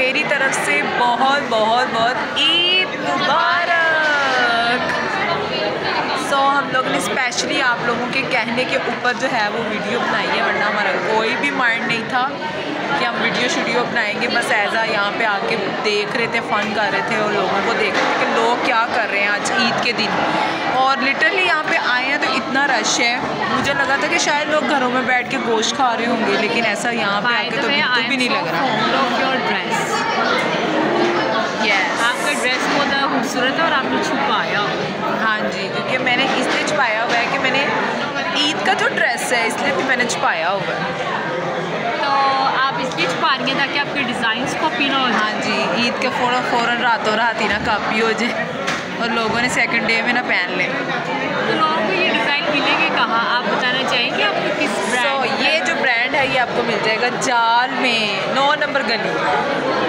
मेरी तरफ से बहुत बहुत बहुत ईद मुबारक। हम लोगों ने स्पेशली आप लोगों के कहने के ऊपर जो है वो वीडियो बनाई है, वरना हमारा कोई भी माइंड नहीं था कि हम वीडियो बनाएंगे। बस ऐसा यहाँ पे आके देख रहे थे, फ़न कर रहे थे और लोगों को देख रहे थे कि लोग क्या कर रहे हैं आज ईद के दिन। और लिटरली यहाँ पे आए हैं तो इतना रश है, मुझे लगा था कि शायद लोग घरों में बैठ के गोश्त खा रहे होंगे, लेकिन ऐसा यहाँ पे आके तो बिल्कुल भी नहीं लग रहा। आपका ड्रेस बहुत खूबसूरत है और आपने छुपाया। हाँ जी, क्योंकि मैंने इसलिए छुपाया हुआ है कि मैंने ईद का जो ड्रेस है इसलिए भी मैंने छुपाया हुआ है। तो आप इसलिए छुपा रही हैं ताकि आपके डिज़ाइंस कॉपी ना हो। हाँ जी, ईद के फ़ौरन रातों रात ही ना कॉपी हो जाए और लोगों ने सेकंड डे में ना पहन लें। तो लोगों को ये डिज़ाइन मिलेंगे कहाँ, आप बताना चाहेंगे आपको किस ब्रांड? ये जो ब्रांड है ये आपको मिल जाएगा जाल में 9 नंबर गली।